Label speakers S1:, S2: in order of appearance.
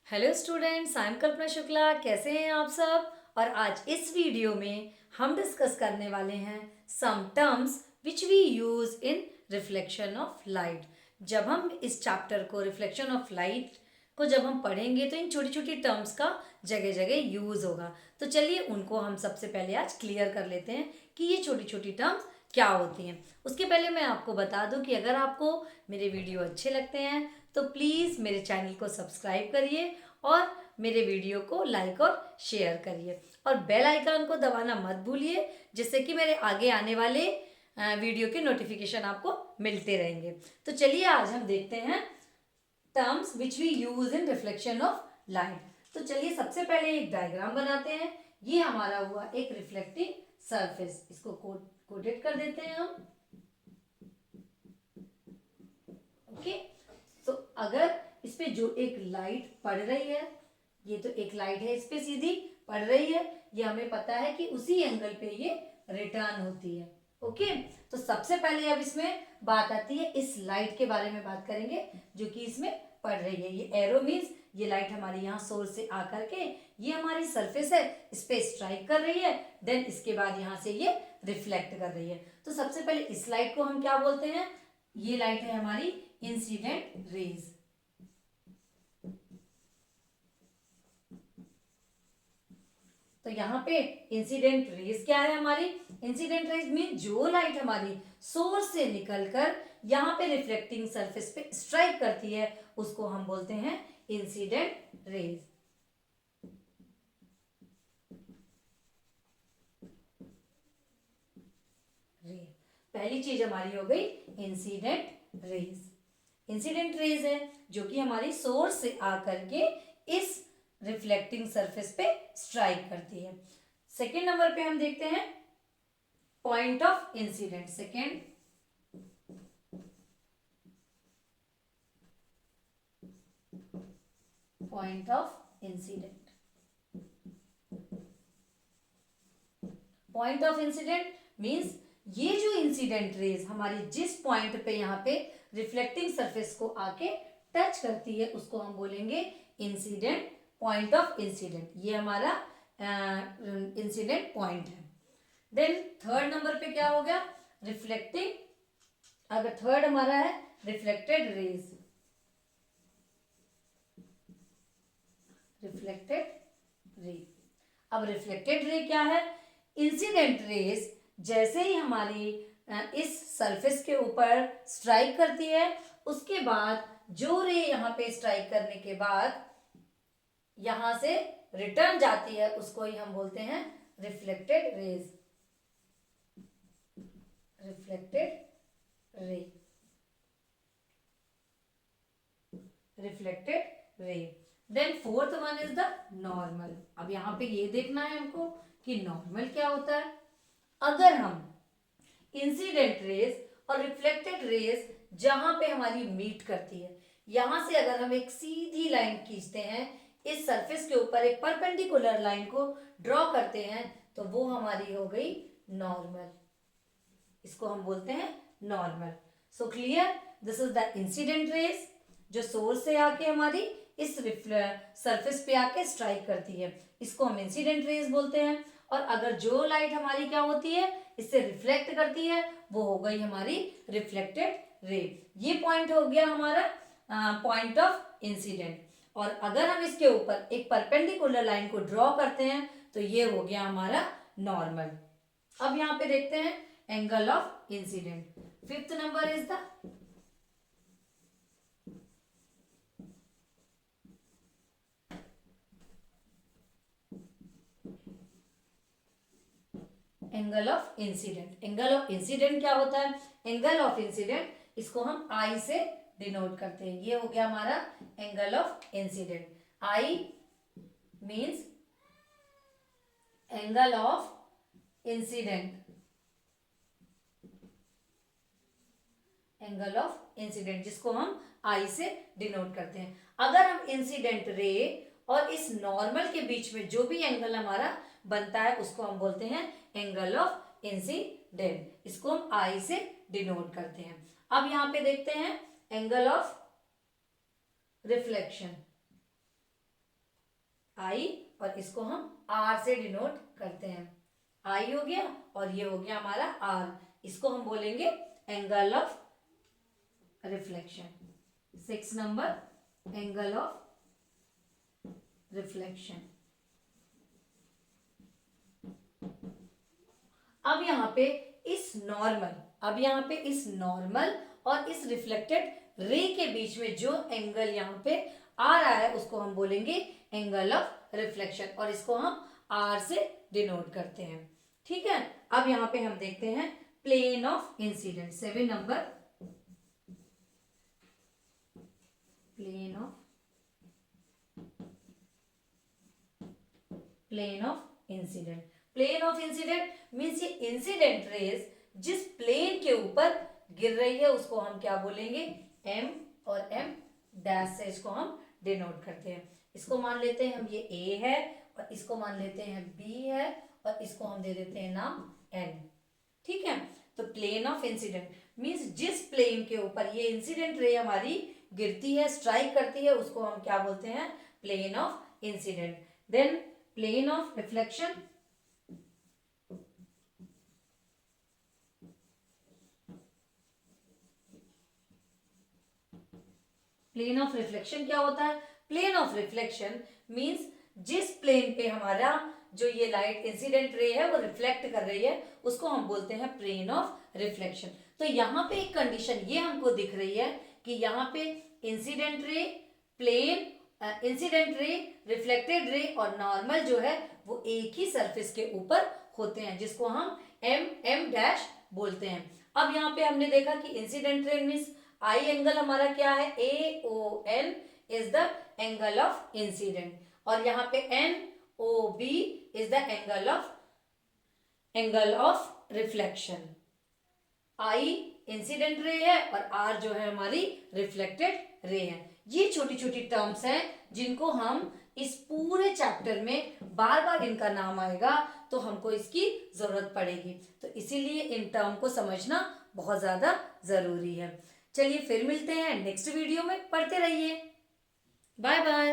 S1: Hello students, I am कल्पना शुक्ला। कैसे हैं आप सब। और आज इस वीडियो में हम डिस्कस करने वाले हैं some terms which we use in reflection of light. जब हम इस चैप्टर को रिफ्लेक्शन ऑफ लाइट को जब हम पढ़ेंगे तो इन छोटी छोटी टर्म्स का जगह जगह यूज होगा। तो चलिए उनको हम सबसे पहले आज क्लियर कर लेते हैं कि ये छोटी छोटी टर्म्स क्या होती हैं। उसके पहले मैं आपको बता दूं कि अगर आपको मेरे वीडियो अच्छे लगते हैं तो प्लीज़ मेरे चैनल को सब्सक्राइब करिए और मेरे वीडियो को लाइक और शेयर करिए और बेल आइकन को दबाना मत भूलिए, जिससे कि मेरे आगे आने वाले वीडियो के नोटिफिकेशन आपको मिलते रहेंगे। तो चलिए आज हम देखते हैं terms which we use in reflection of light. तो चलिए सबसे पहले एक डायग्राम बनाते हैं। ये हमारा हुआ एक रिफ्लेक्टिंग सरफेस। इसको कोटेड कर देते हैं हम। ओके, तो अगर इस पे जो एक लाइट पड़ रही है, ये तो एक लाइट है, इस पे सीधी पड़ रही है, ये हमें पता है कि उसी एंगल पे ये रिटर्न होती है। ओके, तो सबसे पहले अब इसमें बात आती है, इस लाइट के बारे में बात करेंगे जो कि इसमें पड़ रही है। ये एरो मीन्स ये लाइट हमारी यहाँ सोर्स से आकर के ये हमारी सरफेस है, इस पे स्ट्राइक कर रही है, देन इसके बाद यहाँ से ये रिफ्लेक्ट कर रही है। तो सबसे पहले इस लाइट को हम क्या बोलते हैं? ये लाइट है हमारी इंसिडेंट रेज। तो यहाँ पे इंसिडेंट रेज क्या है हमारी? इंसिडेंट रेज में जो लाइट हमारी सोर्स से निकलकर यहाँ पे रिफ्लेक्टिंग सरफेस पे स्ट्राइक करती है उसको हम बोलते हैं इंसिडेंट रेज। पहली चीज हमारी हो गई इंसिडेंट रेज। इंसिडेंट रेज है जो कि हमारी सोर्स से आकर के इस रिफ्लेक्टिंग सरफेस पे स्ट्राइक करती है। सेकेंड नंबर पे हम देखते हैं point of incident. Second point of incident. Point of incident means ये जो इंसिडेंट रेज हमारी जिस पॉइंट पे यहाँ पे रिफ्लेक्टिंग सरफेस को आके टच करती है उसको हम बोलेंगे इंसिडेंट पॉइंट ऑफ इंसिडेंट। ये हमारा इंसिडेंट पॉइंट है। देन थर्ड नंबर पे क्या हो गया? रिफ्लेक्टिंग। अगर थर्ड हमारा है रिफ्लेक्टेड रेज। रिफ्लेक्टेड रे। अब रिफ्लेक्टेड रे क्या है? इंसिडेंट रेज जैसे ही हमारी इस सरफेस के ऊपर स्ट्राइक करती है उसके बाद जो रे यहाँ पे स्ट्राइक करने के बाद यहां से रिटर्न जाती है उसको ही हम बोलते हैं reflected rays. Reflected ray. Reflected ray. Then fourth one is the normal. अब यहाँ पे ये देखना है हमको कि नॉर्मल क्या होता है। अगर हम इंसिडेंट रेज और रिफ्लेक्टेड रेज जहां पे हमारी मीट करती है, यहां से अगर हम एक सीधी लाइन खींचते हैं, इस सरफेस के ऊपर एक परपेंडिकुलर लाइन को ड्रॉ करते हैं, तो वो हमारी हो गई नॉर्मल। इसको हम बोलते हैं normal. So clear, this is the incident raise जो सोर्स से आके हमारी इस सरफेस पे आके स्ट्राइक करती है, इसको हम इंसिडेंट रेज बोलते हैं। और अगर जो लाइट हमारी क्या होती है, इससे रिफ्लेक्ट करती है, वो हो गई हमारी रिफ्लेक्टेड रे। ये पॉइंट हो गया हमारा पॉइंट ऑफ इंसिडेंट। और अगर हम इसके ऊपर एक परपेंडिकुलर लाइन को ड्रॉ करते हैं तो ये हो गया हमारा नॉर्मल। अब यहाँ पे देखते हैं angle of incident. Fifth number is the angle of incident. Angle of incident क्या होता है? एंगल ऑफ इंसिडेंट इसको हम आई से डिनोट करते हैं। ये हो गया हमारा angle of incident. I means angle of incident. Angle of incident जिसको हम आई से डिनोट करते हैं। अगर हम इंसिडेंट रे और इस नॉर्मल के बीच में जो भी एंगल हमारा बनता है उसको हम बोलते हैं एंगल ऑफ इंसिडेंट। इसको हम आई से डिनोट करते हैं। अब यहां पे देखते हैं एंगल ऑफ रिफ्लेक्शन। आई, और इसको हम आर से डिनोट करते हैं। आई हो गया और ये हो गया हमारा आर, इसको हम बोलेंगे angle of reflection. 6 number angle of reflection. अब यहाँ पे इस नॉर्मल और इस रिफ्लेक्टेड रे के बीच में जो एंगल यहाँ पे आ रहा है उसको हम बोलेंगे एंगल ऑफ रिफ्लेक्शन, और इसको हम आर से डिनोट करते हैं। ठीक है, अब यहाँ पे हम देखते हैं plane of incident. 7 number plane of incident. Plane of incident means ये इंसिडेंट रेज जिस प्लेन के ऊपर गिर रही है उसको हम क्या बोलेंगे, एम, और एम डैश से इसको हम डिनोट करते हैं। इसको मान लेते हैं हम ये ए है, और इसको मान लेते हैं बी है, और इसको हम दे देते हैं नाम एन। ठीक है, तो प्लेन ऑफ इंसिडेंट मीन्स जिस प्लेन के ऊपर ये इंसिडेंट रे हमारी गिरती है, स्ट्राइक करती है, उसको हम क्या बोलते हैं, plane of incident. Then plane of reflection, plane of reflection क्या होता है, प्लेन ऑफ रिफ्लेक्शन मीन्स जिस प्लेन पे हमारा जो ये लाइट इंसिडेंट रे है वो रिफ्लेक्ट कर रही है उसको हम बोलते हैं प्लेन ऑफ रिफ्लेक्शन। तो यहाँ पे एक कंडीशन ये हमको दिख रही है कि यहाँ पे incident ray, plane, incident ray, reflected रे और नॉर्मल जो है वो एक ही सरफेस के ऊपर होते हैं, जिसको हम एम डैश बोलते हैं। अब यहाँ पे हमने देखा कि incident ray means I angle हमारा क्या है, A O N is the angle of incident, और यहाँ पे N O B is the angle of reflection. I incident ray है और आर जो है हमारी रिफ्लेक्टेड रे है। ये छोटी छोटी टर्म्स हैं जिनको हम इस पूरे चैप्टर में बार बार इनका नाम आएगा तो हमको इसकी जरूरत पड़ेगी, तो इसीलिए इन टर्म को समझना बहुत ज्यादा जरूरी है। चलिए फिर मिलते हैं नेक्स्ट वीडियो में, पढ़ते रहिए। Bye bye.